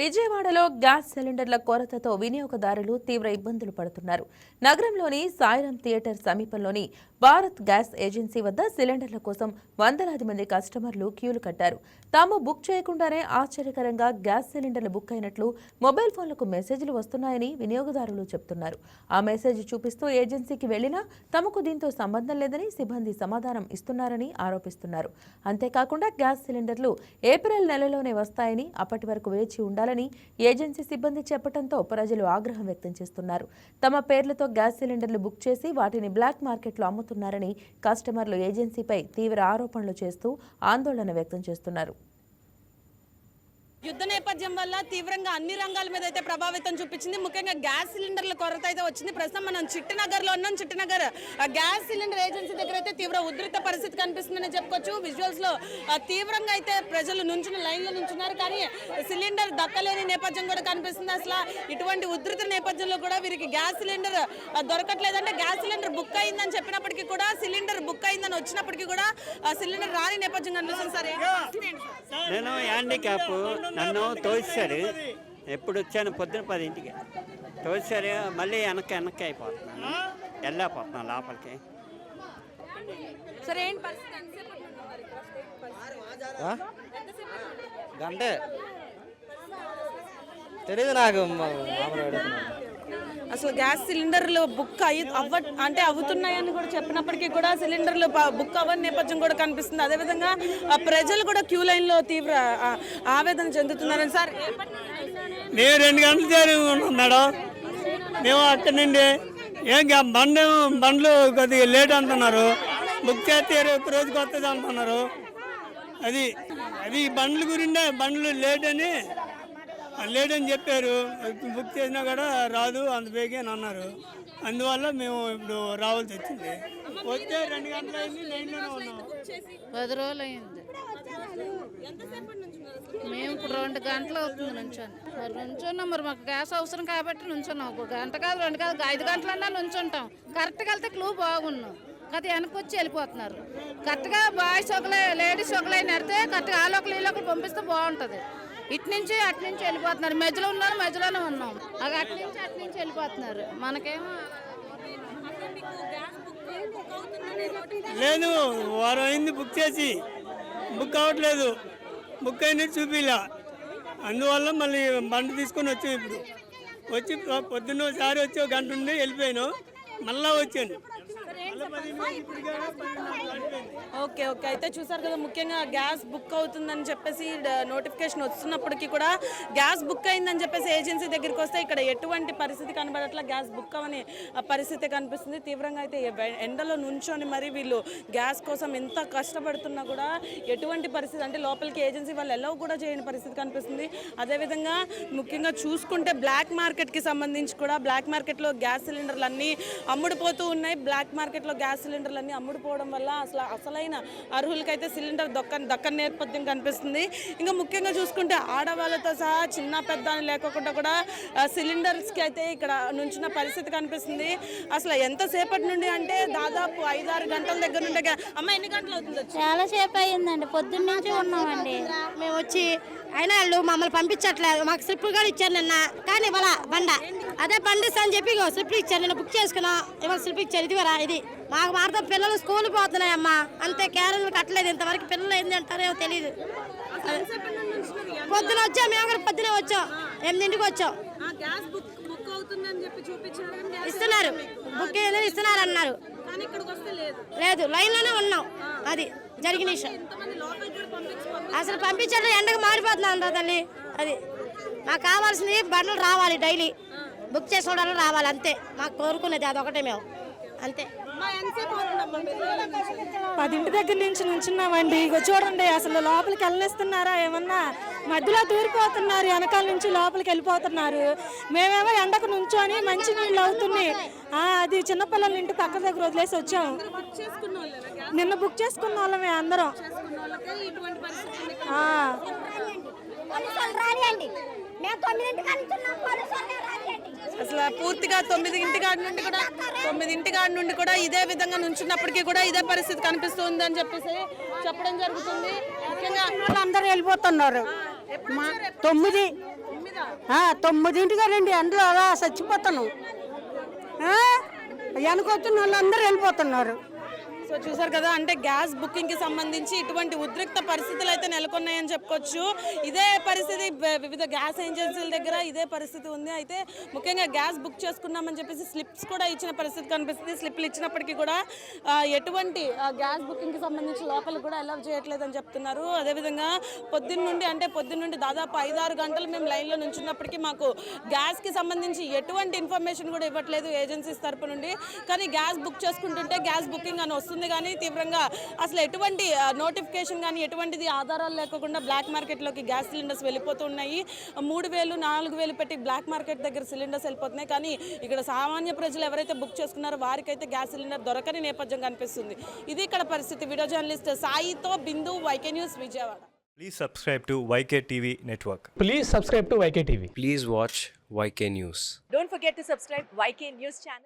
విజయవాడలో గ్యాస్ సిలిండర్ల కొరతతో వినియోగదారులు తీవ్ర ఇబ్బందులు పడుతున్నారు. నగరంలోని సాయిరాం థియేటర్ సమీపంలోని భారత్ గ్యాస్ ఏజెన్సీ వద్ద సిలిండర్ల కోసం వందలాది మంది కస్టమర్లు క్యూలు కట్టారు. తాము బుక్ చేయకుండానే ఆశ్చర్యకరంగా గ్యాస్ సిలిండర్లు బుక్ అయినట్లు మొబైల్ ఫోన్లకు మెసేజ్లు వస్తున్నాయని వినియోగదారులు చెబుతున్నారు. ఆ మెసేజ్ చూపిస్తూ ఏజెన్సీకి వెళ్లినా తమకు దీంతో సంబంధం లేదని సిబ్బంది సమాధానం ఇస్తున్నారని ఆరోపిస్తున్నారు. అంతేకాకుండా గ్యాస్ సిలిండర్లు ఏప్రిల్ నెలలోనే వస్తాయని, అప్పటి వరకు వేచి ఉండాలని ఏజెన్సీ సిబ్బంది చెప్పడంతో ప్రజలు ఆగ్రహం వ్యక్తం చేస్తున్నారు. తమ పేర్లతో గ్యాస్ సిలిండర్లు బుక్ చేసి వాటిని బ్లాక్ మార్కెట్లో అమ్ముతున్నారని కస్టమర్లు ఏజెన్సీపై తీవ్ర ఆరోపణలు చేస్తూ ఆందోళన వ్యక్తం చేస్తున్నారు. యుద్ధ నేపథ్యం వల్ల తీవ్రంగా అన్ని రంగాల మీద అయితే ప్రభావితం చూపించింది. ముఖ్యంగా గ్యాస్ సిలిండర్ల కొరత అయితే వచ్చింది. ప్రస్తుతం మనం చిట్టినగర్లో ఉన్నాం. చిట్టినగర్ గ్యాస్ సిలిండర్ ఏజెన్సీ దగ్గర అయితే తీవ్ర ఉధృత పరిస్థితి కనిపిస్తుందని చెప్పుకోవచ్చు. విజువల్స్ లో తీవ్రంగా అయితే ప్రజలు లైన్లో నుంచున్నారు, కానీ సిలిండర్ దక్కలేని నేపథ్యం కూడా కనిపిస్తుంది. అసలు ఇటువంటి ఉధృత నేపథ్యంలో కూడా వీరికి గ్యాస్ సిలిండర్ దొరకట్లేదంటే గ్యాస్ సిలిండర్ బుక్ అయిందని చెప్పినప్పటికీ కూడా, సిలిండర్ బుక్ అయిందని వచ్చినప్పటికీ కూడా సిలిండర్ రాని నేపథ్యం కనిపిస్తుంది. సరే, నేను హ్యాండిక్యాప్, నన్ను తోసారు. ఎప్పుడు వచ్చాను పొద్దున 10ంటికి తోసారు. మళ్ళీ వెనక్కి అయిపోతున్నాను, వెళ్ళకపోతున్నాను లోపలికి. గంటే తెలీదు నాకు. అసలు గ్యాస్ సిలిండర్లు బుక్ అవుతున్నాయని కూడా చెప్పినప్పటికీ కూడా సిలిండర్లు బుక్ అవ్వని నేపథ్యం కూడా కనిపిస్తుంది. అదేవిధంగా ప్రజలు కూడా క్యూ లైన్లో తీవ్ర ఆవేదన చెందుతున్నారని. సార్, మేము 2 గంటలు చేరి ఉన్నాం మేడం. మేము అక్కడి నుండి బండ్లు కొద్దిగా లేట్ అంటున్నారు. బుక్ చేస్తే 21 రోజుకి వస్తుంది అంటున్నారు. అది బండ్ల గురిండే, బండ్లు లేట్ అని చెప్పారు. బుక్ చేసినా కూడా రాదు అంత బేగే అని అన్నారు. అందువల్ల మేము ఇప్పుడు రావాల్సి వచ్చింది. వస్తే 2 గంటలు అయింది, లైన్లోనే ఉన్నాం. 10 రోజులు అయింది. మేము ఇప్పుడు 2 గంటలు అవుతుంది నుంచున్నాం. మరి మాకు గ్యాస్ అవసరం కాబట్టి నుంచున్నాం. 1 గంట కాదు, 2 కాదు, 5 గంటలన్నా నుంచుంటాం. కరెక్ట్గా వెళ్తే క్లూ బాగున్నాం. కథ వెనక్కి వచ్చి వెళ్ళిపోతున్నారు. కరెక్ట్గా బాయ్స్ ఒకలే, లేడీస్ ఒకలే నడితే కరెక్ట్గా ఆలోకలు ఈలోకలు పంపిస్తే బాగుంటుంది. ఇటు నుంచి అటు నుంచి వెళ్ళిపోతున్నారు. మధ్యలో ఉన్నారు, మధ్యలోనే ఉన్నాం. అటు నుంచి వెళ్ళిపోతున్నారు. మనకేమో లేదు, వారం అయింది బుక్ చేసి, బుక్ అవ్వట్లేదు. బుక్ అయినట్టు చూపిలా. అందువల్ల మళ్ళీ బండి తీసుకొని వచ్చాం. ఇప్పుడు వచ్చి పొద్దున్న ఒకసారి వచ్చి 1 గంట ఉండి వెళ్ళిపోయాను. మళ్ళా వచ్చాను. ఓకే, అయితే చూసారు కదా, ముఖ్యంగా గ్యాస్ బుక్ అవుతుందని చెప్పేసి నోటిఫికేషన్ వస్తున్నప్పటికీ కూడా గ్యాస్ బుక్ అయిందని చెప్పేసి ఏజెన్సీ దగ్గరికి వస్తే ఇక్కడ ఎటువంటి పరిస్థితి కనబడట్లా. గ్యాస్ బుక్ అవని పరిస్థితి కనిపిస్తుంది. తీవ్రంగా అయితే ఎండలో నుంచొని మరి వీళ్ళు గ్యాస్ కోసం ఎంత కష్టపడుతున్నా కూడా ఎటువంటి పరిస్థితి అంటే లోపలికి ఏజెన్సీ వాళ్ళు ఎలా కూడా చేయని పరిస్థితి కనిపిస్తుంది. అదేవిధంగా ముఖ్యంగా చూసుకుంటే బ్లాక్ మార్కెట్కి సంబంధించి కూడా బ్లాక్ మార్కెట్లో గ్యాస్ సిలిండర్లు అన్నీ అమ్ముడుపోతూ ఉన్నాయి. బ్లాక్ మార్కెట్లో గ్యాస్ సిలిండర్లు అన్నీ అమ్ముడుపోవడం వల్ల అసలైన అర్హులకైతే సిలిండర్ దక్కని నేపథ్యం కనిపిస్తుంది. ఇంకా ముఖ్యంగా చూసుకుంటే ఆడవాళ్ళతో సహా చిన్న పెద్ద అని లేకుండా కూడా సిలిండర్స్కి అయితే ఇక్కడ నుంచిన పరిస్థితి కనిపిస్తుంది. అసలు ఎంతసేపటి నుండి అంటే దాదాపు 5-6 గంటల దగ్గర నుండి. అమ్మ, ఎన్ని గంటలు అవుతుంది? చాలా సేపు అయ్యిందండి. పొద్దున్న నుంచి ఉన్నామండి మేము వచ్చి. అయినా వాళ్ళు మమ్మల్ని పంపించట్లేదు. మాకు స్లిప్లు కూడా ఇచ్చారు నిన్న, కానీ ఇవాళ అదే బండి అని చెప్పి స్లిప్లు ఇచ్చారు. నిన్న బుక్ చేసుకున్నాం, ఇవాళ స్లిప్ ఇచ్చారు. ఇదివరా ఇది మాకు మాత్రం పిల్లలు స్కూల్ పోతున్నాయమ్మా, అంతే. క్యారేజీలు కట్టలేదు ఇంతవరకు. పిల్లలు ఏంది అంటారో తెలియదు. పొద్దున వచ్చాం, మేము కూడా పొద్దున వచ్చాం, 8ంటికి వచ్చాం. ఇస్తున్నారు, బుక్ ఇస్తున్నారు అన్నారు. లేదు, లైన్లోనే ఉన్నాం. అది జరిగిన విషయం. అసలు పంపించడం ఎండకు మారిపోతున్నాం అంటారు తల్లి. అది మాకు కావాల్సింది బండ్లు రావాలి, డైలీ బుక్ చేసుకోవడానికి రావాలి, అంతే. మాకు కోరుకునేది అదొకటే, మేము అంతే. 10 దగ్గర నుంచి నుంచున్నామండి. ఇగో చూడండి, అసలు లోపలికి వెళ్ళనిస్తున్నారా ఏమన్నా? మధ్యలో దూరిపోతున్నారు, వెనకాల నుంచి లోపలికి వెళ్ళిపోతున్నారు. మేమేమో ఎండకు నుంచొని మంచి నీళ్ళు అవుతున్నాయి. అది చిన్నపిల్లల ఇంటి పక్క దగ్గర వదిలేసి వచ్చాము. నిన్న బుక్ చేసుకున్న వాళ్ళమే అందరం. అసలు పూర్తిగా 9 కాడి నుండి కూడా ఇదే విధంగా నుంచున్నప్పటికీ కూడా ఇదే పరిస్థితి కనిపిస్తుంది అని చెప్పేసి చెప్పడం జరుగుతుంది. ముఖ్యంగా అందరూ వెళ్ళిపోతున్నారు. 9 9ంటిగా రండి అందులో అలా చచ్చిపోతాను వెనకొచ్చిన వాళ్ళందరూ వెళ్ళిపోతున్నారు. సో చూసారు కదా, అంటే గ్యాస్ బుకింగ్ కి సంబంధించి ఇటువంటి ఉద్రిక్త పరిస్థితులు అయితే నెలకొన్నాయని చెప్పుకోవచ్చు. ఇదే పరిస్థితి వివిధ గ్యాస్ ఏజెన్సీల దగ్గర ఇదే పరిస్థితి ఉంది. అయితే ముఖ్యంగా గ్యాస్ బుక్ చేసుకున్నామని చెప్పేసి స్లిప్స్ కూడా ఇచ్చిన పరిస్థితి కనిపిస్తుంది. స్లిప్లు ఇచ్చినప్పటికీ కూడా ఎటువంటి గ్యాస్ బుకింగ్ కి సంబంధించి లోపలికి కూడా అలౌ చేయట్లేదని చెప్తున్నారు. అదేవిధంగా పొద్దున్న నుండి దాదాపు 5-6 గంటలు మేము లైన్లో నుంచున్నప్పటికీ మాకు గ్యాస్కి సంబంధించి ఎటువంటి ఇన్ఫర్మేషన్ కూడా ఇవ్వట్లేదు ఏజెన్సీస్ తరపు నుండి. కానీ గ్యాస్ బుక్ చేసుకుంటుంటే గ్యాస్ బుకింగ్ అని వస్తుంది, కానీ తీవ్రంగా అసలు ఎటువంటి నోటిఫికేషన్ కానీ ఎటువంటిది ఆధారాలు లేకుండా బ్లాక్ మార్కెట్లోకి గ్యాస్ సిలిండర్స్ వెళ్ళిపోతున్నాయి. 3,000-4,000 పెట్టి బ్లాక్ మార్కెట్ దగ్గర సిలిండర్స్ వెళ్ళిపోతున్నాయి. కానీ ఇక్కడ సామాన్య ప్రజలు ఎవరైతే బుక్ చేసుకున్నారో వారికైతే గ్యాస్ సిలిండర్ దొరకని నేపథ్యం కనిపిస్తుంది. ఇది ఇక్కడ పరిస్థితి. వీడియో జర్నలిస్ట్ సాయితో Bindu, YK news, Vijayawada. Please subscribe to YK TV Network. Please subscribe to YK TV. Please watch YK News. Don't forget to subscribe YK News channel.